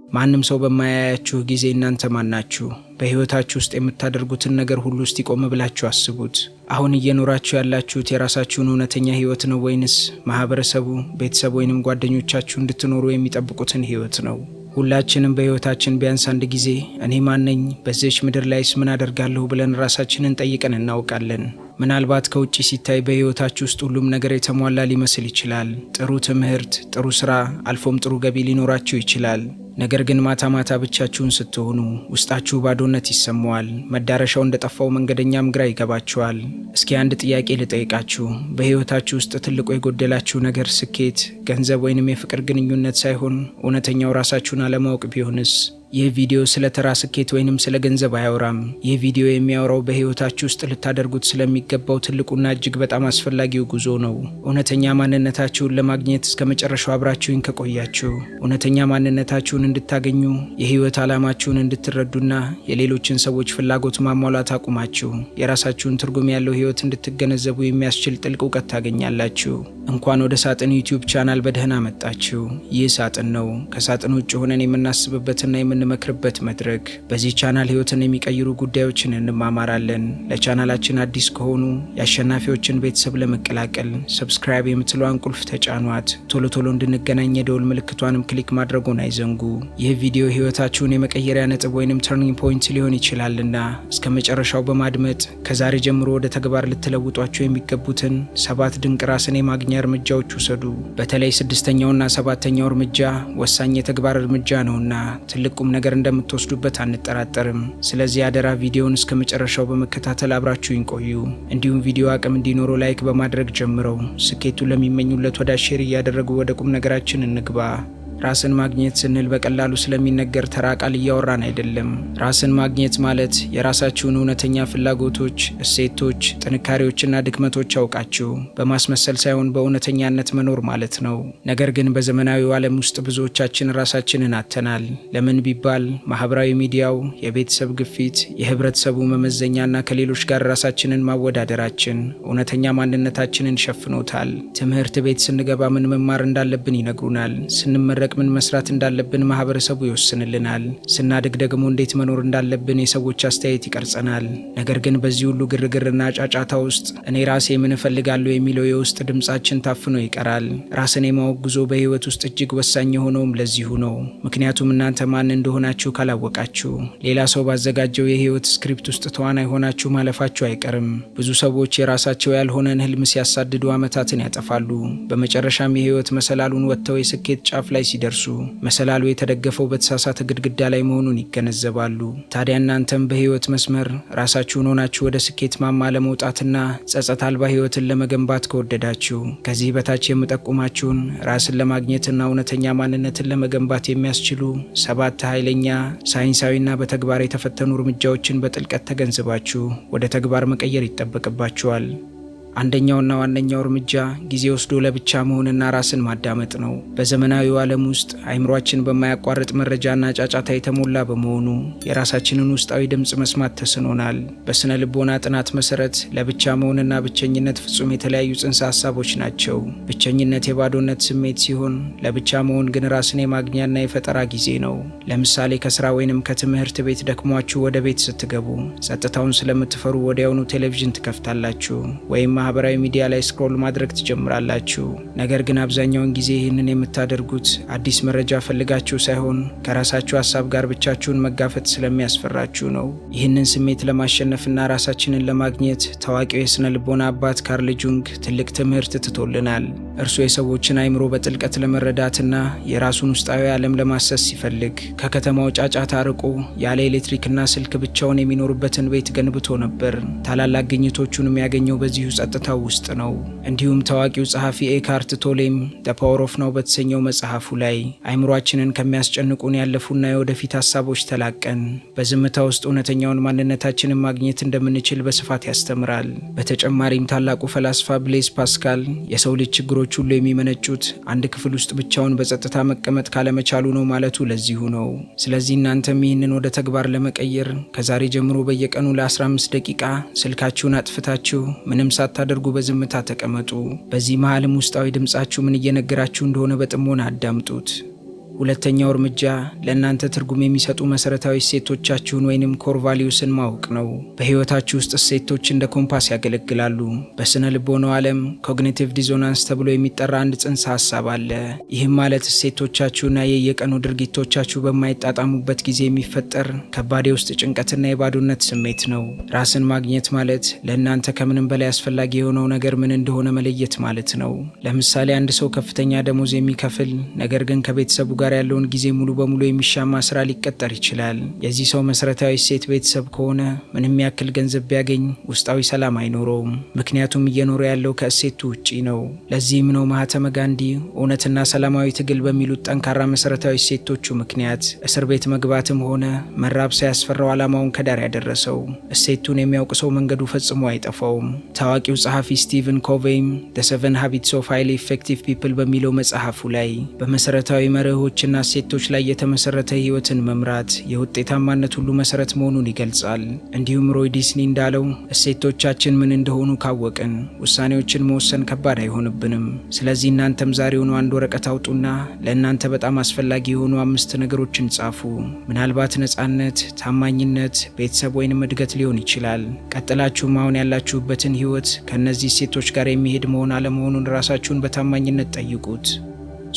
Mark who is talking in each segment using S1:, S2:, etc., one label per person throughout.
S1: ማንም ሰው በማያያችሁ ጊዜ እናንተ ማናችሁ? በህይወታችሁ ውስጥ የምታደርጉትን ነገር ሁሉ እስቲ ቆም ብላችሁ አስቡት። አሁን እየኖራችሁ ያላችሁት የራሳችሁን እውነተኛ ህይወት ነው ወይንስ ማህበረሰቡ፣ ቤተሰብ ወይንም ጓደኞቻችሁ እንድትኖሩ የሚጠብቁትን ህይወት ነው? ሁላችንም በህይወታችን ቢያንስ አንድ ጊዜ እኔ ማን ነኝ፣ በዚህች ምድር ላይስ ምን አደርጋለሁ ብለን ራሳችንን ጠይቀን እናውቃለን። ምናልባት ከውጪ ሲታይ በህይወታችሁ ውስጥ ሁሉም ነገር የተሟላ ሊመስል ይችላል። ጥሩ ትምህርት፣ ጥሩ ስራ፣ አልፎም ጥሩ ገቢ ሊኖራችሁ ይችላል። ነገር ግን ማታ ማታ ብቻችሁን ስትሆኑ ውስጣችሁ ባዶነት ይሰማዋል። መዳረሻው እንደጠፋው መንገደኛም ግራ ይገባችኋል። እስኪ አንድ ጥያቄ ልጠይቃችሁ። በህይወታችሁ ውስጥ ትልቁ የጎደላችሁ ነገር ስኬት፣ ገንዘብ ወይንም የፍቅር ግንኙነት ሳይሆን እውነተኛው ራሳችሁን አለማወቅ ቢሆንስ? ይህ ቪዲዮ ስለ ተራ ስኬት ወይንም ስለ ገንዘብ አያወራም። ይህ ቪዲዮ የሚያወራው በህይወታችሁ ውስጥ ልታደርጉት ስለሚገባው ትልቁና እጅግ በጣም አስፈላጊው ጉዞ ነው። እውነተኛ ማንነታችሁን ለማግኘት እስከ መጨረሻው አብራችሁን ከቆያችሁ፣ እውነተኛ ማንነታችሁን እንድታገኙ፣ የህይወት ዓላማችሁን እንድትረዱና የሌሎችን ሰዎች ፍላጎት ማሟላት አቁማችሁ የራሳችሁን ትርጉም ያለው ህይወት እንድትገነዘቡ የሚያስችል ጥልቅ እውቀት ታገኛላችሁ። እንኳን ወደ ሳጥን ዩቲዩብ ቻናል በደህና መጣችሁ። ይህ ሳጥን ነው፣ ከሳጥን ውጭ ሆነን የምናስብበትና የምንመክርበት መድረክ። በዚህ ቻናል ህይወትን የሚቀይሩ ጉዳዮችን እንማማራለን። ለቻናላችን አዲስ ከሆኑ የአሸናፊዎችን ቤተሰብ ለመቀላቀል ሰብስክራይብ የምትለዋን ቁልፍ ተጫኗት። ቶሎ ቶሎ እንድንገናኝ የደውል ምልክቷንም ክሊክ ማድረጉን አይዘንጉ። ይህ ቪዲዮ ህይወታችሁን የመቀየሪያ ነጥብ ወይንም ተርኒንግ ፖይንት ሊሆን ይችላልና እስከ መጨረሻው በማድመጥ ከዛሬ ጀምሮ ወደ ተግባር ልትለውጧቸው የሚገቡትን 7 ድንቅ ራስን የማግኛ እርምጃዎች ውሰዱ። በተለይ 6ኛውና 7ኛው እርምጃ ወሳኝ የተግባር እርምጃ ነውና ትልቅ ቁም ነገር እንደምትወስዱበት አንጠራጠርም። ስለዚህ አደራ ቪዲዮውን እስከ መጨረሻው በመከታተል አብራችሁን ቆዩ። እንዲሁም ቪዲዮ አቅም እንዲኖረው ላይክ በማድረግ ጀምረው ስኬቱን ለሚመኙለት ወዳጅ ሼር እያደረጉ ወደ ቁም ነገራችን እንግባ። ራስን ማግኘት ስንል በቀላሉ ስለሚነገር ተራ ቃል እያወራን አይደለም። ራስን ማግኘት ማለት የራሳችሁን እውነተኛ ፍላጎቶች፣ እሴቶች፣ ጥንካሬዎችና ድክመቶች አውቃችሁ በማስመሰል ሳይሆን በእውነተኛነት መኖር ማለት ነው። ነገር ግን በዘመናዊው ዓለም ውስጥ ብዙዎቻችን ራሳችንን አጥተናል። ለምን ቢባል ማህበራዊ ሚዲያው፣ የቤተሰብ ግፊት፣ የህብረተሰቡ መመዘኛና ከሌሎች ጋር ራሳችንን ማወዳደራችን እውነተኛ ማንነታችንን ሸፍኖታል። ትምህርት ቤት ስንገባ ምን መማር እንዳለብን ይነግሩናል። ስንመረቅ ምን መስራት እንዳለብን ማህበረሰቡ ይወስንልናል። ስናድግ ደግሞ እንዴት መኖር እንዳለብን የሰዎች አስተያየት ይቀርጸናል። ነገር ግን በዚህ ሁሉ ግርግርና ጫጫታ ውስጥ እኔ ራሴ ምን እፈልጋለሁ የሚለው የውስጥ ድምጻችን ታፍኖ ይቀራል። ራስን የማወቅ ጉዞ በህይወት ውስጥ እጅግ ወሳኝ የሆነውም ለዚሁ ነው። ምክንያቱም እናንተ ማን እንደሆናችሁ ካላወቃችሁ ሌላ ሰው ባዘጋጀው የህይወት ስክሪፕት ውስጥ ተዋናይ ሆናችሁ ማለፋችሁ አይቀርም። ብዙ ሰዎች የራሳቸው ያልሆነን ህልም ሲያሳድዱ ዓመታትን ያጠፋሉ። በመጨረሻም የህይወት መሰላሉን ወጥተው የስኬት ጫፍ ላይ ሲደርሱ መሰላሉ የተደገፈው በተሳሳተ ግድግዳ ላይ መሆኑን ይገነዘባሉ። ታዲያ እናንተም በህይወት መስመር ራሳችሁን ሆናችሁ ወደ ስኬት ማማ ለመውጣትና ጸጸት አልባ ህይወትን ለመገንባት ከወደዳችሁ ከዚህ በታች የምጠቁማችሁን ራስን ለማግኘትና እውነተኛ ማንነትን ለመገንባት የሚያስችሉ 7 ኃይለኛ ሳይንሳዊና በተግባር የተፈተኑ እርምጃዎችን በጥልቀት ተገንዝባችሁ ወደ ተግባር መቀየር ይጠበቅባችኋል። አንደኛውና ዋነኛው እርምጃ ጊዜ ወስዶ ለብቻ መሆንና ራስን ማዳመጥ ነው። በዘመናዊው ዓለም ውስጥ አይምሯችን በማያቋርጥ መረጃና ጫጫታ የተሞላ በመሆኑ የራሳችንን ውስጣዊ ድምፅ መስማት ተስኖናል። በስነ ልቦና ጥናት መሰረት ለብቻ መሆንና ብቸኝነት ፍጹም የተለያዩ ጽንሰ ሀሳቦች ናቸው። ብቸኝነት የባዶነት ስሜት ሲሆን፣ ለብቻ መሆን ግን ራስን የማግኛና የፈጠራ ጊዜ ነው። ለምሳሌ ከስራ ወይንም ከትምህርት ቤት ደክሟችሁ ወደ ቤት ስትገቡ ጸጥታውን ስለምትፈሩ ወዲያውኑ ቴሌቪዥን ትከፍታላችሁ ወይም ማህበራዊ ሚዲያ ላይ ስክሮል ማድረግ ትጀምራላችሁ። ነገር ግን አብዛኛውን ጊዜ ይህንን የምታደርጉት አዲስ መረጃ ፈልጋችሁ ሳይሆን ከራሳችሁ ሀሳብ ጋር ብቻችሁን መጋፈጥ ስለሚያስፈራችሁ ነው። ይህንን ስሜት ለማሸነፍና ራሳችንን ለማግኘት ታዋቂው የስነ ልቦና አባት ካርል ጁንግ ትልቅ ትምህርት ትቶልናል። እርሱ የሰዎችን አይምሮ በጥልቀት ለመረዳትና የራሱን ውስጣዊ ዓለም ለማሰስ ሲፈልግ ከከተማው ጫጫታ ርቆ ያለ ኤሌክትሪክና ስልክ ብቻውን የሚኖርበትን ቤት ገንብቶ ነበር። ታላላቅ ግኝቶቹንም ያገኘው በዚሁ ጸጥታው ውስጥ ነው። እንዲሁም ታዋቂው ጸሐፊ ኤካርት ቶሌም ዘ ፓወር ኦፍ ናው በተሰኘው መጽሐፉ ላይ አይምሯችንን ከሚያስጨንቁን ያለፉና የወደፊት ሀሳቦች ተላቀን በዝምታ ውስጥ እውነተኛውን ማንነታችንን ማግኘት እንደምንችል በስፋት ያስተምራል። በተጨማሪም ታላቁ ፈላስፋ ብሌዝ ፓስካል የሰው ልጅ ችግሮች ሁሉ የሚመነጩት አንድ ክፍል ውስጥ ብቻውን በጸጥታ መቀመጥ ካለመቻሉ ነው ማለቱ ለዚሁ ነው። ስለዚህ እናንተም ይህንን ወደ ተግባር ለመቀየር ከዛሬ ጀምሮ በየቀኑ ለ15 ደቂቃ ስልካችሁን አጥፍታችሁ ምንም ሳታደርጉ በዝምታ ተቀመጡ። በዚህ መሃልም ውስጣዊ ድምጻችሁ ምን እየነገራችሁ እንደሆነ በጥሞና አዳምጡት። ሁለተኛው እርምጃ ለእናንተ ትርጉም የሚሰጡ መሰረታዊ እሴቶቻችሁን ወይንም ኮር ቫሊዩስን ማወቅ ነው። በህይወታችሁ ውስጥ እሴቶች እንደ ኮምፓስ ያገለግላሉ። በስነ ልቦናው ዓለም ኮግኒቲቭ ዲዞናንስ ተብሎ የሚጠራ አንድ ጽንሰ ሀሳብ አለ። ይህም ማለት እሴቶቻችሁና የየቀኑ ድርጊቶቻችሁ በማይጣጣሙበት ጊዜ የሚፈጠር ከባድ የውስጥ ጭንቀትና የባዶነት ስሜት ነው። ራስን ማግኘት ማለት ለእናንተ ከምንም በላይ አስፈላጊ የሆነው ነገር ምን እንደሆነ መለየት ማለት ነው። ለምሳሌ አንድ ሰው ከፍተኛ ደሞዝ የሚከፍል ነገር ግን ከቤተሰቡ ጋር ያለውን ጊዜ ሙሉ በሙሉ የሚሻማ ስራ ሊቀጠር ይችላል። የዚህ ሰው መሰረታዊ እሴት ቤተሰብ ከሆነ ምንም ያክል ገንዘብ ቢያገኝ ውስጣዊ ሰላም አይኖረውም። ምክንያቱም እየኖረ ያለው ከእሴቱ ውጪ ነው። ለዚህም ነው ማህተመ ጋንዲ እውነትና ሰላማዊ ትግል በሚሉት ጠንካራ መሰረታዊ እሴቶቹ ምክንያት እስር ቤት መግባትም ሆነ መራብ ሳያስፈራው ዓላማውን ከዳር ያደረሰው። እሴቱን የሚያውቅ ሰው መንገዱ ፈጽሞ አይጠፋውም። ታዋቂው ጸሐፊ ስቲቨን ኮቬይም The 7 Habits of Highly Effective People በሚለው መጽሐፉ ላይ በመሰረታዊ መርሆችና እሴቶች ላይ የተመሰረተ ህይወትን መምራት የውጤታማነት ሁሉ መሰረት መሆኑን ይገልጻል። እንዲሁም ሮይ ዲስኒ እንዳለው እሴቶቻችን ምን እንደሆኑ ካወቅን ውሳኔዎችን መወሰን ከባድ አይሆንብንም። ስለዚህ እናንተም ዛሬውኑ አንድ ወረቀት አውጡና ለእናንተ በጣም አስፈላጊ የሆኑ 5 ነገሮችን ጻፉ። ምናልባት ነጻነት፣ ታማኝነት፣ ቤተሰብ ወይንም እድገት ሊሆን ይችላል። ቀጥላችሁም አሁን ያላችሁበትን ህይወት ከነዚህ እሴቶች ጋር የሚሄድ መሆን አለመሆኑን ራሳችሁን በታማኝነት ጠይቁት።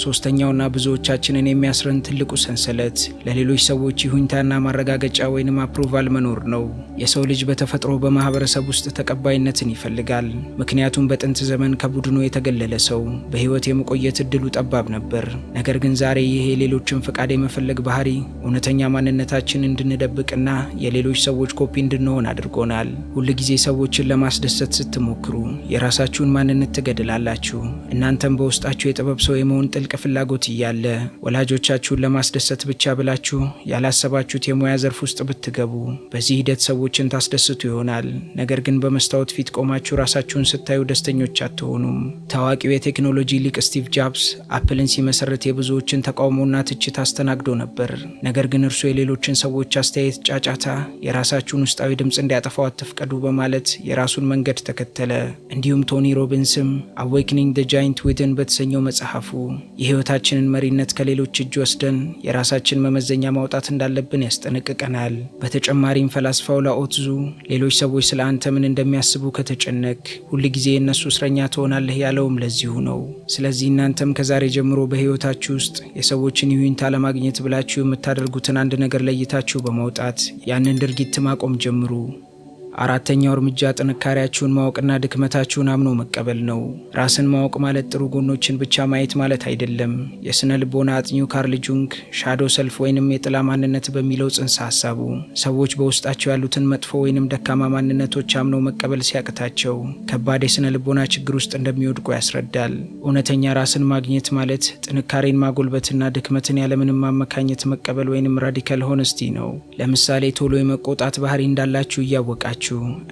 S1: ሶስተኛውና ብዙዎቻችንን የሚያስረን ትልቁ ሰንሰለት ለሌሎች ሰዎች ይሁንታና ማረጋገጫ ወይንም አፕሩቫል መኖር ነው። የሰው ልጅ በተፈጥሮ በማህበረሰብ ውስጥ ተቀባይነትን ይፈልጋል። ምክንያቱም በጥንት ዘመን ከቡድኑ የተገለለ ሰው በህይወት የመቆየት እድሉ ጠባብ ነበር። ነገር ግን ዛሬ ይሄ የሌሎችን ፈቃድ የመፈለግ ባህሪ እውነተኛ ማንነታችን እንድንደብቅና የሌሎች ሰዎች ኮፒ እንድንሆን አድርጎናል። ሁልጊዜ ሰዎችን ለማስደሰት ስትሞክሩ የራሳችሁን ማንነት ትገድላላችሁ። እናንተም በውስጣችሁ የጥበብ ሰው የመሆን ጥልቅ ፍላጎት እያለ ወላጆቻችሁን ለማስደሰት ብቻ ብላችሁ ያላሰባችሁት የሙያ ዘርፍ ውስጥ ብትገቡ በዚህ ሂደት ሰዎችን ታስደስቱ ይሆናል። ነገር ግን በመስታወት ፊት ቆማችሁ ራሳችሁን ስታዩ ደስተኞች አትሆኑም። ታዋቂው የቴክኖሎጂ ሊቅ ስቲቭ ጃብስ አፕልን ሲመሰርት የብዙዎችን ተቃውሞና ትችት አስተናግዶ ነበር። ነገር ግን እርሱ የሌሎችን ሰዎች አስተያየት ጫጫታ የራሳችሁን ውስጣዊ ድምፅ እንዲያጠፋው አትፍቀዱ በማለት የራሱን መንገድ ተከተለ። እንዲሁም ቶኒ ሮቢንስም አዌክኒንግ ዘ ጃይንት ዊዝን በተሰኘው መጽሐፉ የህይወታችንን መሪነት ከሌሎች እጅ ወስደን የራሳችን መመዘኛ ማውጣት እንዳለብን ያስጠነቅቀናል። በተጨማሪም ፈላስፋው ላኦትዙ ሌሎች ሰዎች ስለ አንተ ምን እንደሚያስቡ ከተጨነቅ ሁልጊዜ የእነሱ እስረኛ ትሆናለህ ያለውም ለዚሁ ነው። ስለዚህ እናንተም ከዛሬ ጀምሮ በህይወታችሁ ውስጥ የሰዎችን ይሁንታ ለማግኘት ብላችሁ የምታደርጉትን አንድ ነገር ለይታችሁ በማውጣት ያንን ድርጊት ማቆም ጀምሩ። አራተኛው እርምጃ ጥንካሬያችሁን ማወቅና ድክመታችሁን አምኖ መቀበል ነው። ራስን ማወቅ ማለት ጥሩ ጎኖችን ብቻ ማየት ማለት አይደለም። የስነ ልቦና አጥኚው ካርል ጁንግ ሻዶ ሰልፍ ወይንም የጥላ ማንነት በሚለው ጽንሰ ሀሳቡ ሰዎች በውስጣቸው ያሉትን መጥፎ ወይንም ደካማ ማንነቶች አምነው መቀበል ሲያቅታቸው ከባድ የስነ ልቦና ችግር ውስጥ እንደሚወድቁ ያስረዳል። እውነተኛ ራስን ማግኘት ማለት ጥንካሬን ማጎልበትና ድክመትን ያለምንም ማመካኘት መቀበል ወይንም ራዲካል ሆነስቲ ነው። ለምሳሌ ቶሎ የመቆጣት ባህሪ እንዳላችሁ እያወቃችሁ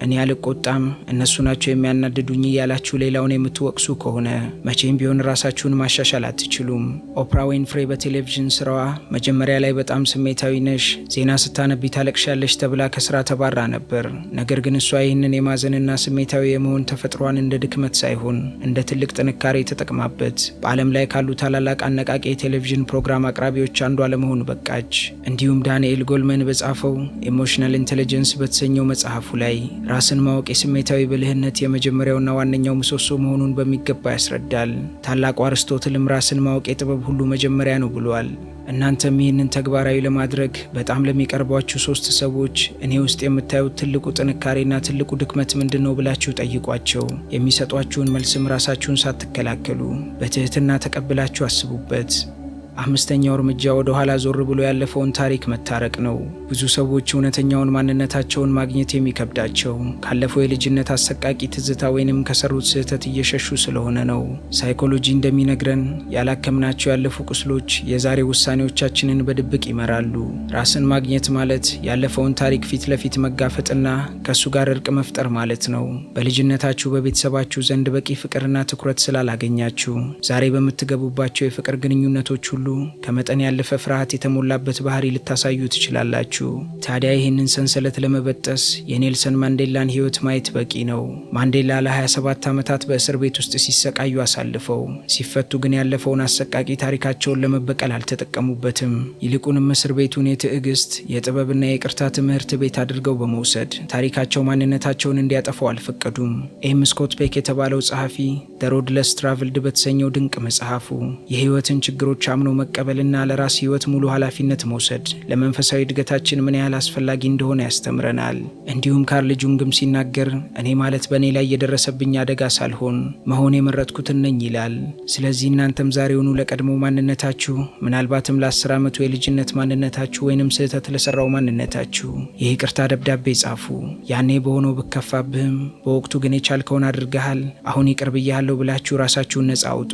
S1: እኔ አልቆጣም እነሱ ናቸው የሚያናድዱኝ እያላችሁ ሌላውን የምትወቅሱ ከሆነ መቼም ቢሆን ራሳችሁን ማሻሻል አትችሉም። ኦፕራ ዊንፍሬ በቴሌቪዥን ስራዋ መጀመሪያ ላይ በጣም ስሜታዊ ነሽ፣ ዜና ስታነቢ ታለቅሻለሽ ተብላ ከስራ ተባራ ነበር። ነገር ግን እሷ ይህንን የማዘንና ስሜታዊ የመሆን ተፈጥሯን እንደ ድክመት ሳይሆን እንደ ትልቅ ጥንካሬ ተጠቅማበት በዓለም ላይ ካሉ ታላላቅ አነቃቂ የቴሌቪዥን ፕሮግራም አቅራቢዎች አንዷ ለመሆን በቃች። እንዲሁም ዳንኤል ጎልመን በጻፈው ኢሞሽናል ኢንቴሊጀንስ በተሰኘው መጽሐፉ ላይ ራስን ማወቅ የስሜታዊ ብልህነት የመጀመሪያውና ዋነኛው ምሰሶ መሆኑን በሚገባ ያስረዳል። ታላቁ አርስቶትልም ራስን ማወቅ የጥበብ ሁሉ መጀመሪያ ነው ብሏል። እናንተም ይህንን ተግባራዊ ለማድረግ በጣም ለሚቀርቧችሁ 3 ሰዎች እኔ ውስጥ የምታዩት ትልቁ ጥንካሬና ትልቁ ድክመት ምንድነው ብላችሁ ጠይቋቸው። የሚሰጧችሁን መልስም ራሳችሁን ሳትከላከሉ በትህትና ተቀብላችሁ አስቡበት። አምስተኛው እርምጃ ወደ ኋላ ዞር ብሎ ያለፈውን ታሪክ መታረቅ ነው። ብዙ ሰዎች እውነተኛውን ማንነታቸውን ማግኘት የሚከብዳቸው ካለፈው የልጅነት አሰቃቂ ትዝታ ወይንም ከሰሩት ስህተት እየሸሹ ስለሆነ ነው። ሳይኮሎጂ እንደሚነግረን ያላከምናቸው ያለፉ ቁስሎች የዛሬ ውሳኔዎቻችንን በድብቅ ይመራሉ። ራስን ማግኘት ማለት ያለፈውን ታሪክ ፊት ለፊት መጋፈጥና ከሱ ጋር እርቅ መፍጠር ማለት ነው። በልጅነታችሁ በቤተሰባችሁ ዘንድ በቂ ፍቅርና ትኩረት ስላላገኛችሁ ዛሬ በምትገቡባቸው የፍቅር ግንኙነቶች ሁሉ ከመጠን ያለፈ ፍርሃት የተሞላበት ባህሪ ልታሳዩ ትችላላችሁ። ታዲያ ይህንን ሰንሰለት ለመበጠስ የኔልሰን ማንዴላን ሕይወት ማየት በቂ ነው። ማንዴላ ለ27 ዓመታት በእስር ቤት ውስጥ ሲሰቃዩ አሳልፈው ሲፈቱ ግን ያለፈውን አሰቃቂ ታሪካቸውን ለመበቀል አልተጠቀሙበትም። ይልቁንም እስር ቤቱን የትዕግስት የጥበብና የይቅርታ ትምህርት ቤት አድርገው በመውሰድ ታሪካቸው ማንነታቸውን እንዲያጠፋው አልፈቀዱም። ኤም ስኮት ቤክ የተባለው ጸሐፊ ዘ ሮድ ለስ ትራቭልድ በተሰኘው ድንቅ መጽሐፉ የህይወትን ችግሮች አምኖ መቀበልና ለራስ ህይወት ሙሉ ኃላፊነት መውሰድ ለመንፈሳዊ እድገታችን ምን ያህል አስፈላጊ እንደሆነ ያስተምረናል። እንዲሁም ካርል ጁንግም ሲናገር እኔ ማለት በእኔ ላይ የደረሰብኝ አደጋ ሳልሆን መሆን የመረጥኩትን ነኝ ይላል። ስለዚህ እናንተም ዛሬውኑ ለቀድሞ ማንነታችሁ፣ ምናልባትም ለ10 ዓመቱ የልጅነት ማንነታችሁ ወይንም ስህተት ለሰራው ማንነታችሁ የይቅርታ ደብዳቤ ጻፉ። ያኔ በሆነው ብከፋብህም በወቅቱ ግን የቻልከውን አድርገሃል፣ አሁን ይቅር ብያለሁ ብላችሁ ራሳችሁን ነጻ አውጡ።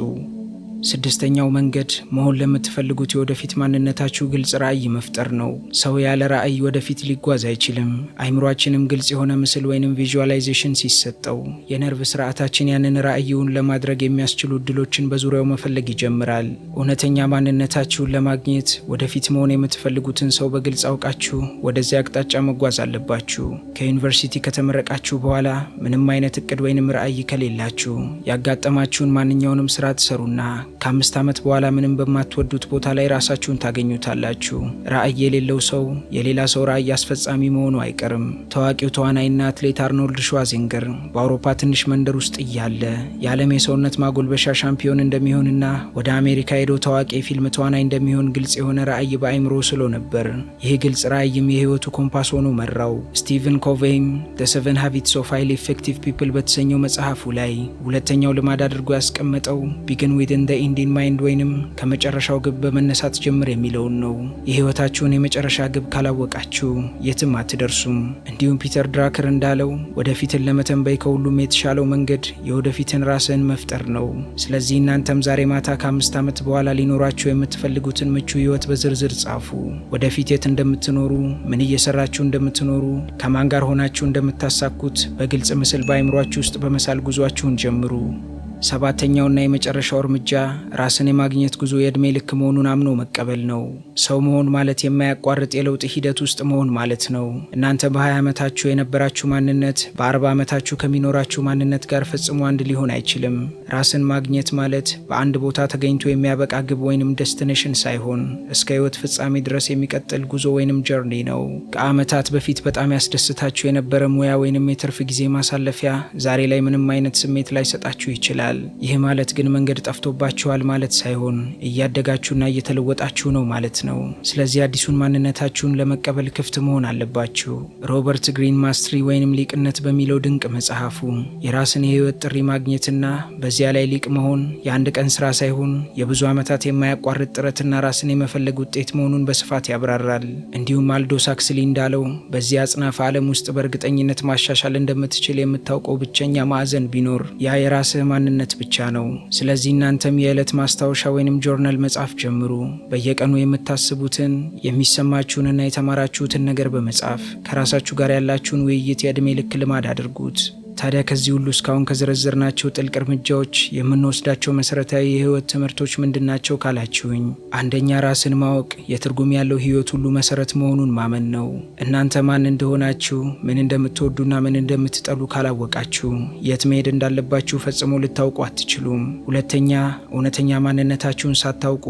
S1: ስድስተኛው መንገድ መሆን ለምትፈልጉት የወደፊት ማንነታችሁ ግልጽ ራዕይ መፍጠር ነው። ሰው ያለ ራዕይ ወደፊት ሊጓዝ አይችልም። አይምሯችንም ግልጽ የሆነ ምስል ወይንም ቪዥዋላይዜሽን ሲሰጠው የነርቭ ስርዓታችን ያንን ራዕይውን ለማድረግ የሚያስችሉ እድሎችን በዙሪያው መፈለግ ይጀምራል። እውነተኛ ማንነታችሁን ለማግኘት ወደፊት መሆን የምትፈልጉትን ሰው በግልጽ አውቃችሁ ወደዚያ አቅጣጫ መጓዝ አለባችሁ። ከዩኒቨርሲቲ ከተመረቃችሁ በኋላ ምንም አይነት እቅድ ወይንም ራዕይ ከሌላችሁ ያጋጠማችሁን ማንኛውንም ስራ ትሰሩና ከ5 ዓመት በኋላ ምንም በማትወዱት ቦታ ላይ ራሳችሁን ታገኙታላችሁ። ራዕይ የሌለው ሰው የሌላ ሰው ራዕይ አስፈጻሚ መሆኑ አይቀርም። ታዋቂው ተዋናይና አትሌት አርኖልድ ሸዋዜንገር በአውሮፓ ትንሽ መንደር ውስጥ እያለ የዓለም የሰውነት ማጎልበሻ ሻምፒዮን እንደሚሆንና ወደ አሜሪካ ሄዶ ታዋቂ የፊልም ተዋናይ እንደሚሆን ግልጽ የሆነ ራዕይ በአይምሮ ስሎ ነበር። ይህ ግልጽ ራዕይም የህይወቱ ኮምፓስ ሆኖ መራው። ስቲቨን ኮቬይም The 7 Habits of Highly Effective People በተሰኘው መጽሐፉ ላይ ሁለተኛው ልማድ አድርጎ ያስቀመጠው ቢግን ዊዝን ዘ ኢንድ ኢን ማይንድ ወይንም ከመጨረሻው ግብ በመነሳት ጀምር የሚለውን ነው። የህይወታችሁን የመጨረሻ ግብ ካላወቃችሁ የትም አትደርሱም። እንዲሁም ፒተር ድራከር እንዳለው ወደፊትን ለመተንበይ ከሁሉም የተሻለው መንገድ የወደፊትን ራስን መፍጠር ነው። ስለዚህ እናንተም ዛሬ ማታ ከ5 ዓመት በኋላ ሊኖራችሁ የምትፈልጉትን ምቹ ህይወት በዝርዝር ጻፉ። ወደፊት የት እንደምትኖሩ፣ ምን እየሰራችሁ እንደምትኖሩ፣ ከማን ጋር ሆናችሁ እንደምታሳኩት በግልጽ ምስል በአይምሯችሁ ውስጥ በመሳል ጉዟችሁን ጀምሩ። ሰባተኛውና የመጨረሻው እርምጃ ራስን የማግኘት ጉዞ የዕድሜ ልክ መሆኑን አምኖ መቀበል ነው። ሰው መሆን ማለት የማያቋርጥ የለውጥ ሂደት ውስጥ መሆን ማለት ነው። እናንተ በ20 ዓመታችሁ የነበራችሁ ማንነት በ40 ዓመታችሁ ከሚኖራችሁ ማንነት ጋር ፈጽሞ አንድ ሊሆን አይችልም። ራስን ማግኘት ማለት በአንድ ቦታ ተገኝቶ የሚያበቃ ግብ ወይንም ዴስቲኔሽን ሳይሆን እስከ ህይወት ፍጻሜ ድረስ የሚቀጥል ጉዞ ወይንም ጀርኒ ነው። ከዓመታት በፊት በጣም ያስደስታችሁ የነበረ ሙያ ወይንም የትርፍ ጊዜ ማሳለፊያ ዛሬ ላይ ምንም አይነት ስሜት ላይሰጣችሁ ይችላል። ይህ ማለት ግን መንገድ ጠፍቶባችኋል ማለት ሳይሆን እያደጋችሁና እየተለወጣችሁ ነው ማለት ነው። ስለዚህ አዲሱን ማንነታችሁን ለመቀበል ክፍት መሆን አለባችሁ። ሮበርት ግሪን ማስትሪ ወይንም ሊቅነት በሚለው ድንቅ መጽሐፉ የራስን የህይወት ጥሪ ማግኘትና በዚያ ላይ ሊቅ መሆን የአንድ ቀን ስራ ሳይሆን የብዙ ዓመታት የማያቋርጥ ጥረትና ራስን የመፈለግ ውጤት መሆኑን በስፋት ያብራራል። እንዲሁም አልዶስ አክስሊ እንዳለው በዚህ አጽናፈ ዓለም ውስጥ በእርግጠኝነት ማሻሻል እንደምትችል የምታውቀው ብቸኛ ማዕዘን ቢኖር ያ የራስህ ማንነት ብቻ ነው። ስለዚህ እናንተም የዕለት ማስታወሻ ወይንም ጆርናል መጻፍ ጀምሩ። በየቀኑ የምታስቡትን የሚሰማችሁንና የተማራችሁትን ነገር በመጻፍ ከራሳችሁ ጋር ያላችሁን ውይይት የዕድሜ ልክ ልማድ አድርጉት። ታዲያ ከዚህ ሁሉ እስካሁን ከዘረዘርናቸው ጥልቅ እርምጃዎች የምንወስዳቸው መሰረታዊ የህይወት ትምህርቶች ምንድናቸው ካላችሁኝ፣ አንደኛ ራስን ማወቅ የትርጉም ያለው ህይወት ሁሉ መሰረት መሆኑን ማመን ነው። እናንተ ማን እንደሆናችሁ፣ ምን እንደምትወዱና ምን እንደምትጠሉ ካላወቃችሁ የት መሄድ እንዳለባችሁ ፈጽሞ ልታውቁ አትችሉም። ሁለተኛ እውነተኛ ማንነታችሁን ሳታውቁ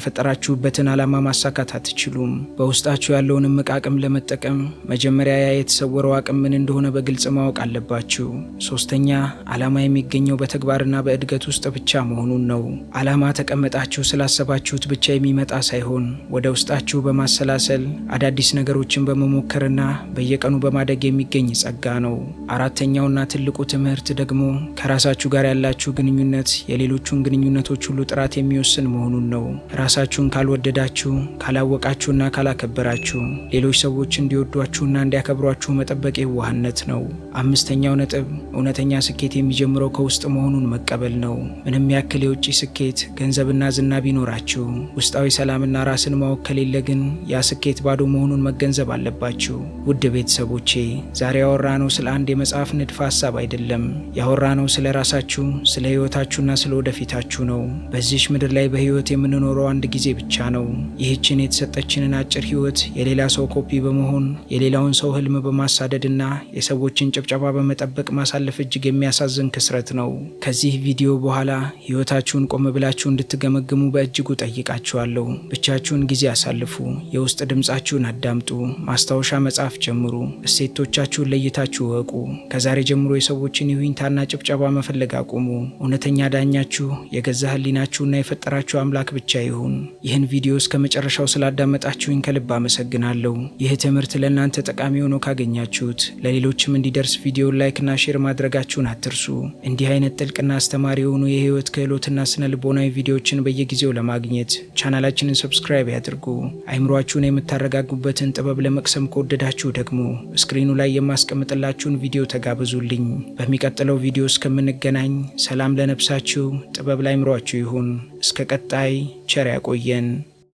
S1: የተፈጠራችሁበትን ዓላማ ማሳካት አትችሉም። በውስጣችሁ ያለውን እምቅ አቅም ለመጠቀም መጀመሪያ ያ የተሰወረው አቅም ምን እንደሆነ በግልጽ ማወቅ አለባችሁ። ሶስተኛ ዓላማ የሚገኘው በተግባርና በእድገት ውስጥ ብቻ መሆኑን ነው። ዓላማ ተቀመጣችሁ ስላሰባችሁት ብቻ የሚመጣ ሳይሆን ወደ ውስጣችሁ በማሰላሰል አዳዲስ ነገሮችን በመሞከርና በየቀኑ በማደግ የሚገኝ ጸጋ ነው። አራተኛውና ትልቁ ትምህርት ደግሞ ከራሳችሁ ጋር ያላችሁ ግንኙነት የሌሎቹን ግንኙነቶች ሁሉ ጥራት የሚወስን መሆኑን ነው። ራሳችሁን ካልወደዳችሁ፣ ካላወቃችሁና ካላከበራችሁ ሌሎች ሰዎች እንዲወዷችሁና እንዲያከብሯችሁ መጠበቅ የዋህነት ነው። አምስተኛው ነጥብ ነጥብ እውነተኛ ስኬት የሚጀምረው ከውስጥ መሆኑን መቀበል ነው። ምንም ያክል የውጭ ስኬት፣ ገንዘብና ዝና ቢኖራችሁ ውስጣዊ ሰላምና ራስን ማወቅ ከሌለ ግን ያ ስኬት ባዶ መሆኑን መገንዘብ አለባችሁ። ውድ ቤተሰቦቼ ዛሬ ያወራነው ስለ አንድ የመጽሐፍ ንድፈ ሐሳብ አይደለም። ያወራነው ስለ ራሳችሁ፣ ስለ ሕይወታችሁና ስለ ወደፊታችሁ ነው። በዚህች ምድር ላይ በሕይወት የምንኖረው አንድ ጊዜ ብቻ ነው። ይህችን የተሰጠችንን አጭር ሕይወት የሌላ ሰው ኮፒ በመሆን የሌላውን ሰው ህልም በማሳደድና የሰዎችን ጭብጨባ በመጠበቅ ማሳለፍ እጅግ የሚያሳዝን ክስረት ነው። ከዚህ ቪዲዮ በኋላ ሕይወታችሁን ቆም ብላችሁ እንድትገመግሙ በእጅጉ ጠይቃችኋለሁ። ብቻችሁን ጊዜ አሳልፉ። የውስጥ ድምፃችሁን አዳምጡ። ማስታወሻ መጻፍ ጀምሩ። እሴቶቻችሁን ለይታችሁ እወቁ። ከዛሬ ጀምሮ የሰዎችን ይሁንታና ጭብጨባ መፈለግ አቁሙ። እውነተኛ ዳኛችሁ የገዛ ህሊናችሁና የፈጠራችሁ አምላክ ብቻ ይሁን። ይህን ቪዲዮ እስከ መጨረሻው ስላዳመጣችሁኝ ከልብ አመሰግናለሁ። ይህ ትምህርት ለእናንተ ጠቃሚ ሆኖ ካገኛችሁት ለሌሎችም እንዲደርስ ቪዲዮን ላይክና ሼር ማድረጋችሁን አትርሱ። እንዲህ አይነት ጥልቅና አስተማሪ የሆኑ የህይወት ክህሎትና ስነ ልቦናዊ ቪዲዮዎችን በየጊዜው ለማግኘት ቻናላችንን ሰብስክራይብ ያድርጉ። አይምሯችሁን የምታረጋጉበትን ጥበብ ለመቅሰም ከወደዳችሁ ደግሞ ስክሪኑ ላይ የማስቀምጥላችሁን ቪዲዮ ተጋብዙልኝ። በሚቀጥለው ቪዲዮ እስከምንገናኝ ሰላም ለነፍሳችሁ፣ ጥበብ ለአይምሯችሁ ይሁን። እስከ ቀጣይ ቸር ያቆየን።